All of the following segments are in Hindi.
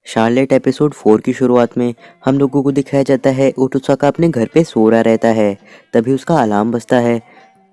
शार्लेट एपिसोड 4 की शुरुआत में हम लोगों को दिखाया जाता है ओटोसाका अपने घर पे सो रहा रहता है। तभी उसका अलार्म बजता है।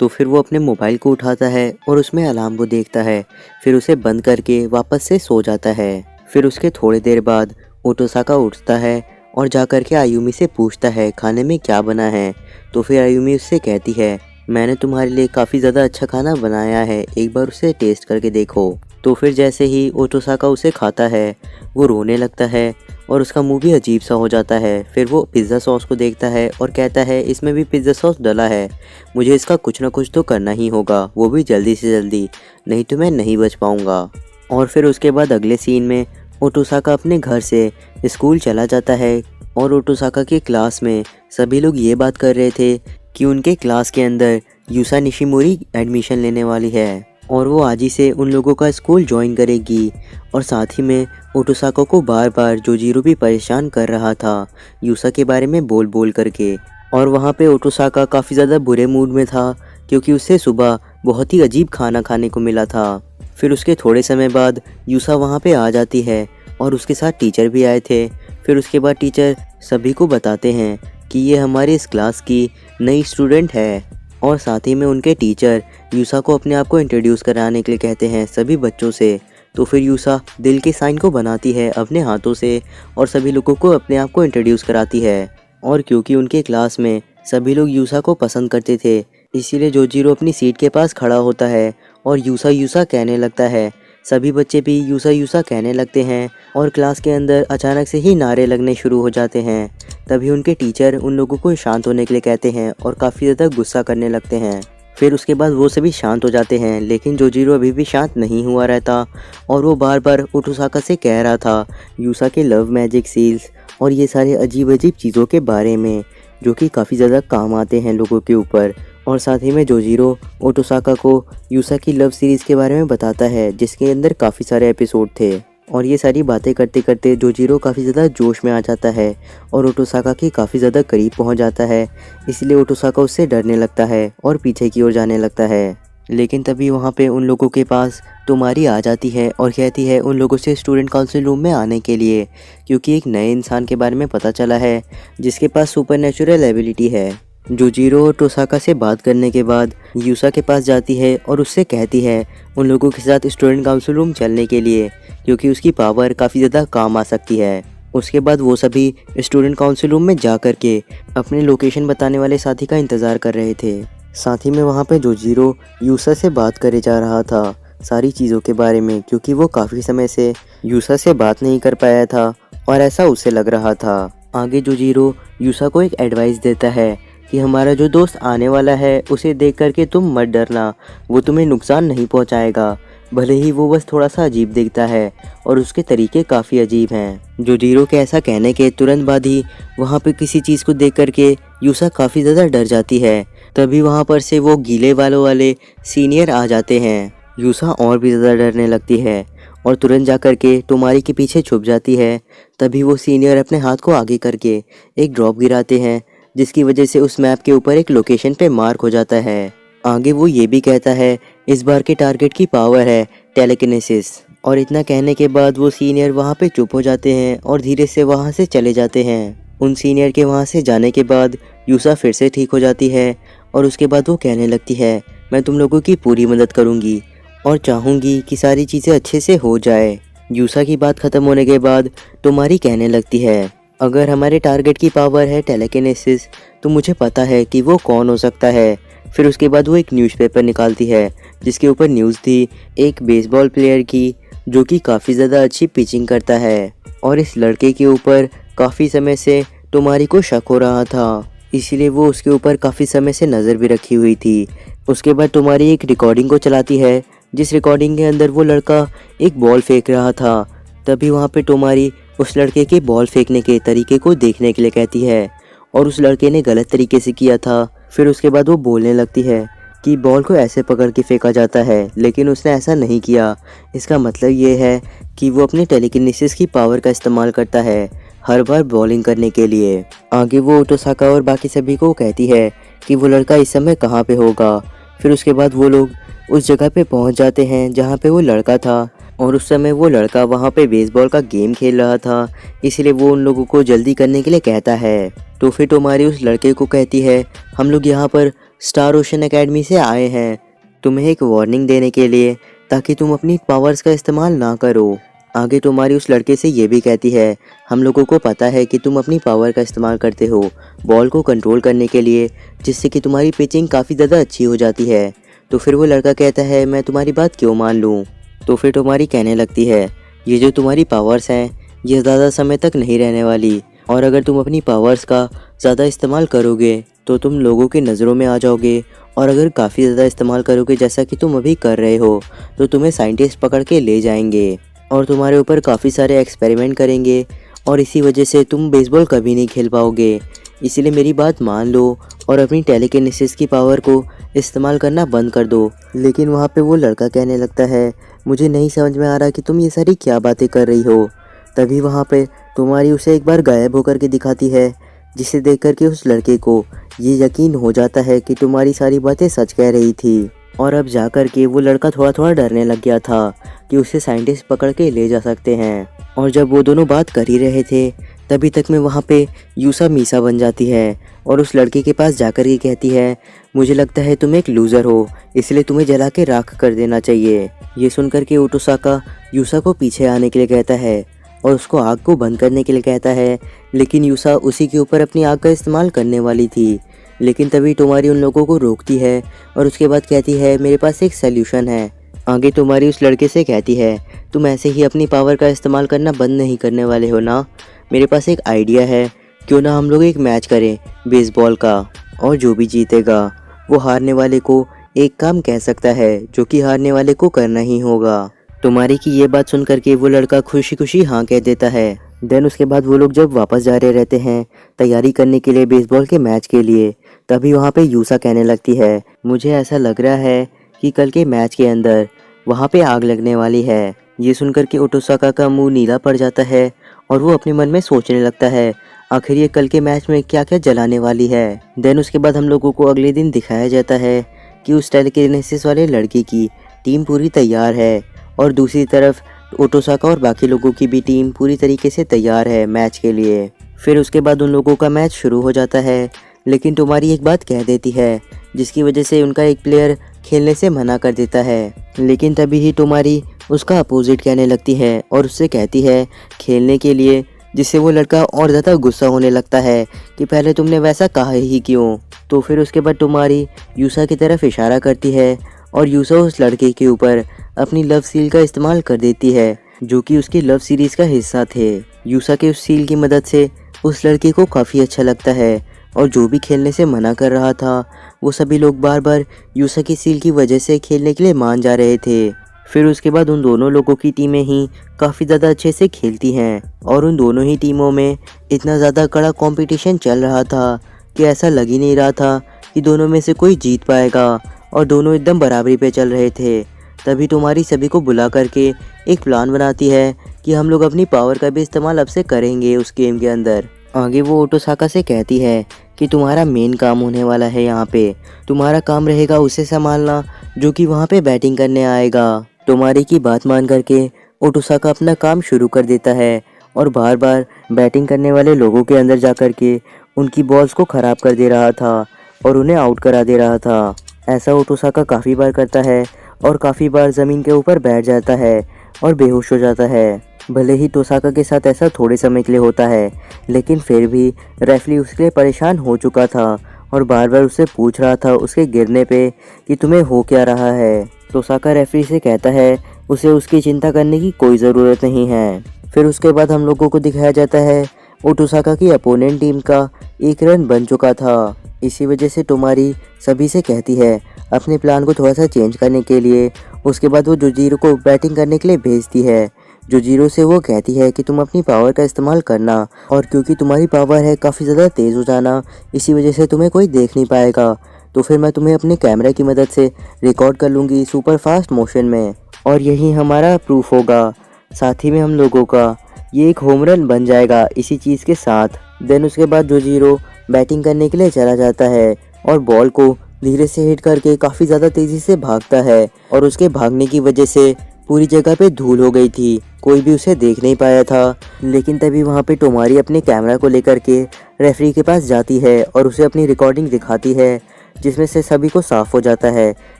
तो फिर वो अपने मोबाइल को उठाता है और उसमें अलार्म को देखता है। फिर उसे बंद करके वापस से सो जाता है। फिर उसके थोड़ी देर बाद ओटोसाका उठता है और जा कर के आयुमी से पूछता है खाने में क्या बना है। तो फिर आयुमी उससे कहती है मैंने तुम्हारे लिए काफ़ी ज़्यादा अच्छा खाना बनाया है, एक बार उसे टेस्ट करके देखो। तो फिर जैसे ही ओटोसाका उसे खाता है वो रोने लगता है और उसका मुंह भी अजीब सा हो जाता है। फिर वो पिज़्ज़ा सॉस को देखता है और कहता है इसमें भी पिज़्ज़ा सॉस डला है, मुझे इसका कुछ ना कुछ तो करना ही होगा, वो भी जल्दी से जल्दी, नहीं तो मैं नहीं बच पाऊँगा। और फिर उसके बाद अगले सीन में ओटोसाका अपने घर से स्कूल चला जाता है और ओटोसाका की क्लास में सभी लोग ये बात कर रहे थे कि उनके क्लास के अंदर यूसा निशिमोरी एडमिशन लेने वाली है और वो आज ही से उन लोगों का स्कूल ज्वाइन करेगी। और साथ ही में ओटोसाका को बार बार जोजीरो भी परेशान कर रहा था यूसा के बारे में बोल बोल करके। और वहाँ पे ओटोसाका काफ़ी ज़्यादा बुरे मूड में था क्योंकि उससे सुबह बहुत ही अजीब खाना खाने को मिला था। फिर उसके थोड़े समय बाद यूसा वहाँ पे आ जाती है और उसके साथ टीचर भी आए थे। फिर उसके बाद टीचर सभी को बताते हैं कि ये हमारी इस क्लास की नई स्टूडेंट है। और साथ ही में उनके टीचर यूसा को अपने आप को इंट्रोड्यूस कराने के लिए कहते हैं सभी बच्चों से। तो फिर यूसा दिल के साइन को बनाती है अपने हाथों से और सभी लोगों को अपने आप को इंट्रोड्यूस कराती है। और क्योंकि उनके क्लास में सभी लोग यूसा को पसंद करते थे, इसीलिए जोजीरो अपनी सीट के पास खड़ा होता है और यूसा यूसा कहने लगता है। सभी बच्चे भी यूसा यूसा कहने लगते हैं और क्लास के अंदर अचानक से ही नारे लगने शुरू हो जाते हैं। तभी उनके टीचर उन लोगों को शांत होने के लिए कहते हैं और काफ़ी ज़्यादा गुस्सा करने लगते हैं। फिर उसके बाद वो सभी शांत हो जाते हैं, लेकिन जोजीरो अभी भी शांत नहीं हुआ रहता और वो बार बार ओटोसाका से कह रहा था यूसा के लव मैजिक सील्स और ये सारे अजीब अजीब चीज़ों के बारे में जो कि काफ़ी ज़्यादा काम आते हैं लोगों के ऊपर। और साथ ही में जोजीरो ओटोसाका को यूसा की लव सीरीज़ के बारे में बताता है जिसके अंदर काफ़ी सारे एपिसोड थे। और ये सारी बातें करते करते जोजीरो काफ़ी ज़्यादा जोश में आ जाता है और ओटोसाका के काफ़ी ज़्यादा करीब पहुंच जाता है। इसलिए ओटोसाका उससे डरने लगता है और पीछे की ओर जाने लगता है। लेकिन तभी वहाँ पे उन लोगों के पास तोमारी आ जाती है और कहती है उन लोगों से स्टूडेंट काउंसिल रूम में आने के लिए, क्योंकि एक नए इंसान के बारे में पता चला है जिसके पास सुपरनेचुरल एबिलिटी है। जोजीरो ओटोसाका से बात करने के बाद यूसा के पास जाती है और उससे कहती है उन लोगों के साथ स्टूडेंट काउंसिल रूम चलने के लिए, क्योंकि उसकी पावर काफ़ी ज़्यादा काम आ सकती है। उसके बाद वो सभी स्टूडेंट काउंसिल रूम में जा कर के अपने लोकेशन बताने वाले साथी का इंतज़ार कर रहे थे। साथ ही में वहाँ पे जोजीरो यूसा से बात करे जा रहा था सारी चीज़ों के बारे में, क्योंकि वो काफ़ी समय से यूसा से बात नहीं कर पाया था और ऐसा उसे लग रहा था। आगे जोजीरो यूसा को एक एडवाइस देता है कि हमारा जो दोस्त आने वाला है उसे देख करके तुम मत डरना, वो तुम्हें नुकसान नहीं पहुंचाएगा, भले ही वो बस थोड़ा सा अजीब दिखता है और उसके तरीके काफ़ी अजीब हैं। जोजीरो के ऐसा कहने के तुरंत बाद ही वहाँ पे किसी चीज़ को देख करके यूसा काफ़ी ज़्यादा डर जाती है। तभी वहाँ पर से वो गीले बालों वाले सीनियर आ जाते हैं। यूसा और भी ज़्यादा डरने लगती है और तुरंत जा करके तोमारी के पीछे छुप जाती है। तभी वो सीनियर अपने हाथ को आगे करके एक ड्रॉप गिराते हैं जिसकी वजह से उस मैप के ऊपर एक लोकेशन पे मार्क हो जाता है। आगे वो ये भी कहता है इस बार के टारगेट की पावर है टेलीकिनेसिस। और इतना कहने के बाद वो सीनियर वहाँ पे चुप हो जाते हैं और धीरे से वहाँ से चले जाते हैं। उन सीनियर के वहाँ से जाने के बाद यूसा फिर से ठीक हो जाती है और उसके बाद वो कहने लगती है मैं तुम लोगों की पूरी मदद करूँगी और चाहूँगी कि सारी चीज़ें अच्छे से हो जाए। यूसा की बात ख़त्म होने के बाद तुम्हारी कहने लगती है अगर हमारे टारगेट की पावर है टेलीकिनेसिस तो मुझे पता है कि वो कौन हो सकता है। फिर उसके बाद वो एक न्यूज़पेपर निकालती है जिसके ऊपर न्यूज़ थी एक बेसबॉल प्लेयर की जो कि काफ़ी ज़्यादा अच्छी पिचिंग करता है और इस लड़के के ऊपर काफ़ी समय से तुम्हारी को शक हो रहा था, इसीलिए वो उसके ऊपर काफ़ी समय से नज़र भी रखी हुई थी। उसके बाद तुम्हारी एक रिकॉर्डिंग को चलाती है जिस रिकॉर्डिंग के अंदर वो लड़का एक बॉल फेंक रहा था। तभी वहाँ पे तुम्हारी उस लड़के के बॉल फेंकने के तरीके को देखने के लिए कहती है और उस लड़के ने गलत तरीके से किया था। फिर उसके बाद वो बोलने लगती है कि बॉल को ऐसे पकड़ के फेंका जाता है, लेकिन उसने ऐसा नहीं किया। इसका मतलब ये है कि वो अपने टेलीकिनेसिस की पावर का इस्तेमाल करता है हर बार बॉलिंग करने के लिए। आगे वो ओटोसाका और बाकी सभी को कहती है कि वो लड़का इस समय कहाँ पे होगा। फिर उसके बाद वो लोग उस जगह पे पहुँच जाते हैं जहाँ पे वो लड़का था और उस समय वो लड़का वहाँ पे बेसबॉल का गेम खेल रहा था, इसलिए वो उन लोगों को जल्दी करने के लिए कहता है। तो फिर टोमारी उस लड़के को कहती है, हम लोग यहाँ पर स्टार ओशन एकेडमी से आए हैं तुम्हें एक वार्निंग देने के लिए, ताकि तुम अपनी पावर्स का इस्तेमाल ना करो। आगे टोमारी उस लड़के से ये भी कहती है, हम लोगों को पता है कि तुम अपनी पावर का इस्तेमाल करते हो बॉल को कंट्रोल करने के लिए, जिससे कि तुम्हारी पिचिंग काफ़ी ज़्यादा अच्छी हो जाती है। तो फिर वो लड़का कहता है, मैं तुम्हारी बात क्यों मान लूँ। तो फिर टोमारी कहने लगती है, ये जो तुम्हारी पावर्स हैं ये ज़्यादा समय तक नहीं रहने वाली, और अगर तुम अपनी पावर्स का ज़्यादा इस्तेमाल करोगे तो तुम लोगों की नज़रों में आ जाओगे, और अगर काफ़ी ज़्यादा इस्तेमाल करोगे जैसा कि तुम अभी कर रहे हो तो तुम्हें साइंटिस्ट पकड़ के ले जाएंगे और तुम्हारे ऊपर काफ़ी सारे एक्सपेरिमेंट करेंगे, और इसी वजह से तुम बेसबॉल कभी नहीं खेल पाओगे। इसलिए मेरी बात मान लो और अपनी टेलीकिनेसिस की पावर को इस्तेमाल करना बंद कर दो। लेकिन वहाँ पे वो लड़का कहने लगता है, मुझे नहीं समझ में आ रहा कि तुम ये सारी क्या बातें कर रही हो। तभी वहाँ पे तुम्हारी उसे एक बार गायब होकर के दिखाती है, जिसे देख कर के उस लड़के को ये यकीन हो जाता है कि तुम्हारी सारी बातें सच कह रही थी। और अब जा कर के वो लड़का थोड़ा थोड़ा डरने लग गया था कि उसे साइंटिस्ट पकड़ के ले जा सकते हैं। और जब वो दोनों बात कर ही रहे थे तभी तक में वहाँ पे यूसा मीसा बन जाती है और उस लड़के के पास जाकर के कहती है, मुझे लगता है तुम एक लूज़र हो, इसलिए तुम्हें जला के राख कर देना चाहिए। ये सुनकर के ओटोसाका यूसा को पीछे आने के लिए कहता है और उसको आग को बंद करने के लिए कहता है, लेकिन यूसा उसी के ऊपर अपनी आग का इस्तेमाल करने वाली थी। लेकिन तभी टोमारी उन लोगों को रोकती है और उसके बाद कहती है, मेरे पास एक सल्यूशन है। आगे टोमारी उस लड़के से कहती है, तुम ऐसे ही अपनी पावर का इस्तेमाल करना बंद नहीं करने वाले हो ना। मेरे पास एक आइडिया है, क्यों ना हम लोग एक मैच करें बेसबॉल का, और जो भी जीतेगा वो हारने वाले को एक काम कह सकता है जो कि हारने वाले को करना ही होगा। टोमारी की ये बात सुन करके वो लड़का खुशी खुशी हाँ कह देता है। देन उसके बाद वो लोग जब वापस जा रहे रहते हैं तैयारी करने के लिए बेसबॉल के मैच के लिए, तभी वहाँ पे यूसा कहने लगती है, मुझे ऐसा लग रहा है कि कल के मैच के अंदर वहाँ पे आग लगने वाली है। ये सुनकर के ओटोसाका का मुंह नीला पड़ जाता है और वो अपने मन में सोचने लगता है, आखिर ये कल के मैच में क्या क्या जलाने वाली है। देन उसके बाद हम लोगों को अगले दिन दिखाया जाता है कि उस टेलीकिनेसिस वाले लड़के की टीम पूरी तैयार है और दूसरी तरफ ओटोसाका और बाकी लोगों की भी टीम पूरी तरीके से तैयार है मैच के लिए। फिर उसके बाद उन लोगों का मैच शुरू हो जाता है, लेकिन टोमारी एक बात कह देती है जिसकी वजह से उनका एक प्लेयर खेलने से मना कर देता है। लेकिन तभी ही टोमारी उसका अपोजिट कहने लगती है और उससे कहती है खेलने के लिए, जिससे वो लड़का और ज़्यादा गुस्सा होने लगता है कि पहले तुमने वैसा कहा ही क्यों। तो फिर उसके बाद टोमारी यूसा की तरफ इशारा करती है और यूसा उस लड़के के ऊपर अपनी लव सील का इस्तेमाल कर देती है, जो कि उसकी लव सीरीज़ का हिस्सा थे। यूसा के उस सील की मदद से उस लड़के को काफ़ी अच्छा लगता है और जो भी खेलने से मना कर रहा था वो सभी लोग बार बार यूसा की सील की वजह से खेलने के लिए मान जा रहे थे। फिर उसके बाद उन दोनों लोगों की टीमें ही काफ़ी ज़्यादा अच्छे से खेलती हैं और उन दोनों ही टीमों में इतना ज़्यादा कड़ा कंपटीशन चल रहा था कि ऐसा लग ही नहीं रहा था कि दोनों में से कोई जीत पाएगा, और दोनों एकदम बराबरी पे चल रहे थे। तभी टोमारी सभी को बुला करके एक प्लान बनाती है कि हम लोग अपनी पावर का भी इस्तेमाल अब से करेंगे उस गेम के अंदर। आगे वो ओटोसाका से कहती है कि तुम्हारा मेन काम होने वाला है यहाँ पे, तुम्हारा काम रहेगा उसे संभालना जो कि वहाँ पे बैटिंग करने आएगा। टोमारी की बात मान करके ओटोसाका अपना काम शुरू कर देता है और बार बार बैटिंग करने वाले लोगों के अंदर जा कर के उनकी बॉल्स को ख़राब कर दे रहा था और उन्हें आउट करा दे रहा था। ऐसा ओटोसाका काफ़ी बार करता है और काफ़ी बार ज़मीन के ऊपर बैठ जाता है और बेहोश हो जाता है। भले ही टोसाका के साथ ऐसा थोड़े समय के लिए होता है, लेकिन फिर भी रेफरी उसके लिए परेशान हो चुका था और बार बार उससे पूछ रहा था उसके गिरने पे कि तुम्हें हो क्या रहा है। टोसाका रेफरी से कहता है उसे उसकी चिंता करने की कोई ज़रूरत नहीं है। फिर उसके बाद हम लोगों को दिखाया जाता है ओटोसाका की अपोनेंट टीम का 1 रन बन चुका था। इसी वजह से टोमारी सभी से कहती है अपने प्लान को थोड़ा सा चेंज करने के लिए। उसके बाद वो जोजीरो को बैटिंग करने के लिए भेजती है। जोजीरो से वो कहती है कि तुम अपनी पावर का इस्तेमाल करना, और क्योंकि तुम्हारी पावर है काफ़ी ज़्यादा तेज़ हो जाना, इसी वजह से तुम्हें कोई देख नहीं पाएगा, तो फिर मैं तुम्हें अपने कैमरे की मदद से रिकॉर्ड कर लूँगी सुपर फास्ट मोशन में, और यही हमारा प्रूफ होगा। साथ ही में हम लोगों का ये एक होम रन बन जाएगा इसी चीज़ के साथ। देन उसके बाद जोजीरो बैटिंग करने के लिए चला जाता है और बॉल को धीरे से हिट करके काफ़ी ज़्यादा तेज़ी से भागता है, और उसके भागने की वजह से पूरी जगह पे धूल हो गई थी, कोई भी उसे देख नहीं पाया था। लेकिन तभी वहाँ पे टोमारी अपने कैमरा को लेकर के रेफरी के पास जाती है और उसे अपनी रिकॉर्डिंग दिखाती है, जिसमें से सभी को साफ हो जाता है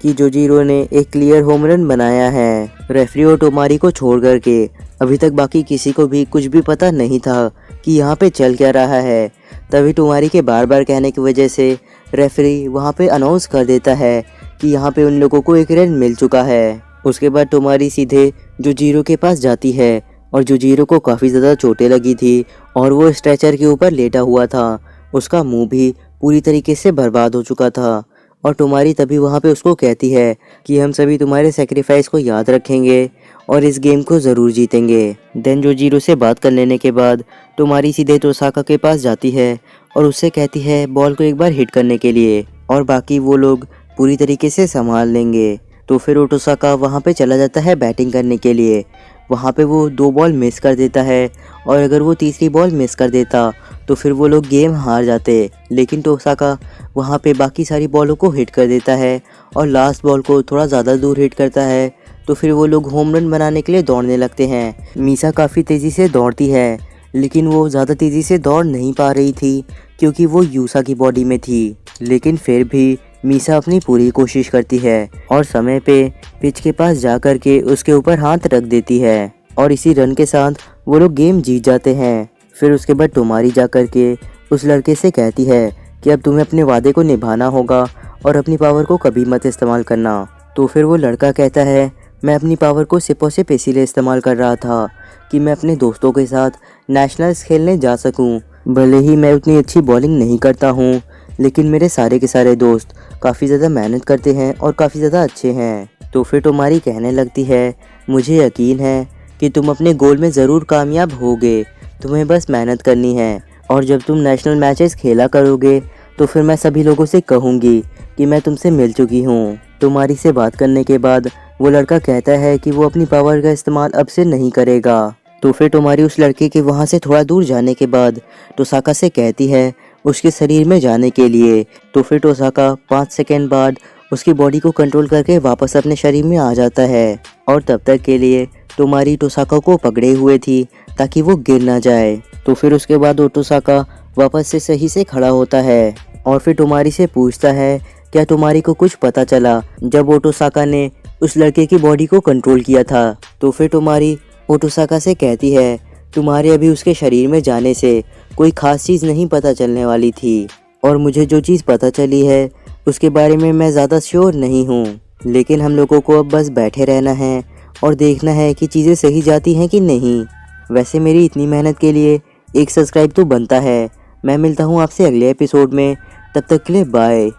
कि जोजीरो ने एक क्लियर होम रन बनाया है। रेफरी और टोमारी को छोड़ करके अभी तक बाकी किसी को भी कुछ भी पता नहीं था कि यहाँ पे चल क्या रहा है। तभी टोमारी के बार बार कहने की वजह से रेफरी वहाँ पे अनाउंस कर देता है कि यहाँ पे उन लोगों को एक रन मिल चुका है। उसके बाद टोमारी सीधे जोजीरो के पास जाती है और जोजीरो को काफ़ी ज़्यादा चोटें लगी थी और वो स्ट्रेचर के ऊपर लेटा हुआ था। उसका मुंह भी पूरी तरीके से बर्बाद हो चुका था और टोमारी तभी वहाँ पे उसको कहती है कि हम सभी तुम्हारे सेक्रीफाइस को याद रखेंगे और इस गेम को ज़रूर जीतेंगे। देन जोजीरो से बात कर लेने के बाद टोमारी सीधे तोसाका के पास जाती है और उससे कहती है बॉल को एक बार हिट करने के लिए और बाकी वो लोग पूरी तरीके से संभाल लेंगे। तो फिर ओटोसाका वहाँ पे चला जाता है बैटिंग करने के लिए। वहाँ पे वो 2 बॉल मिस कर देता है और अगर वो तीसरी बॉल मिस कर देता तो फिर वो लोग गेम हार जाते। लेकिन टोसाका वहाँ पे बाकी सारी बॉलों को हिट कर देता है और लास्ट बॉल को थोड़ा ज़्यादा दूर हिट करता है, तो फिर वो लोग होम रन बनाने के लिए दौड़ने लगते हैं। मीसा काफ़ी तेज़ी से दौड़ती है, लेकिन वो ज़्यादा तेज़ी से दौड़ नहीं पा रही थी क्योंकि वो यूसा की बॉडी में थी। लेकिन फिर भी मीसा अपनी पूरी कोशिश करती है और समय पे पिच के पास जा कर के उसके ऊपर हाथ रख देती है और इसी रन के साथ वो लोग गेम जीत जाते हैं। फिर उसके बाद टोमारी जा कर के उस लड़के से कहती है कि अब तुम्हें अपने वादे को निभाना होगा और अपनी पावर को कभी मत इस्तेमाल करना। तो फिर वो लड़का कहता है मैं अपनी पावर को सिर्फ और सिर्फ इसीलिए इस्तेमाल कर रहा था कि मैं अपने दोस्तों के साथ नेशनल्स खेलने जा सकूं। भले ही मैं उतनी अच्छी बॉलिंग नहीं करता हूं, लेकिन मेरे सारे के सारे दोस्त काफ़ी ज़्यादा मेहनत करते हैं और काफ़ी ज़्यादा अच्छे हैं। तो फिर टोमारी कहने लगती है मुझे यकीन है कि तुम अपने गोल में ज़रूर कामयाब होगे, तुम्हें बस मेहनत करनी है और जब तुम नेशनल मैचेस खेला करोगे तो फिर मैं सभी लोगों से कहूँगी कि मैं तुमसे मिल चुकी हूँ। टोमारी से बात करने के बाद वो लड़का कहता है कि वो अपनी पावर का इस्तेमाल अब से नहीं करेगा। तो फिर टोमारी उस लड़के के वहाँ से थोड़ा दूर जाने के बाद टोसाका से कहती है उसके शरीर में जाने के लिए। तो फिर टोसाका 5 सेकंड बाद उसकी बॉडी को कंट्रोल करके वापस अपने शरीर में आ जाता है और तब तक के लिए टोमारी टोसाका को पकड़े हुए थी ताकि वो गिर ना जाए। तो फिर उसके बाद टोसाका वापस से सही से खड़ा होता है और फिर टोमारी से पूछता है क्या टोमारी को कुछ पता चला जब ओटोसाका ने उस लड़के की बॉडी को कंट्रोल किया था। तो फिर टोमारी ओटोसाका से कहती है तुम्हारे अभी उसके शरीर में जाने से कोई ख़ास चीज़ नहीं पता चलने वाली थी और मुझे जो चीज़ पता चली है उसके बारे में मैं ज़्यादा श्योर नहीं हूँ। लेकिन हम लोगों को अब बस बैठे रहना है और देखना है कि चीज़ें सही जाती हैं कि नहीं। वैसे मेरी इतनी मेहनत के लिए एक सब्सक्राइब तो बनता है। मैं मिलता हूँ आपसे अगले एपिसोड में, तब तक के लिए बाय।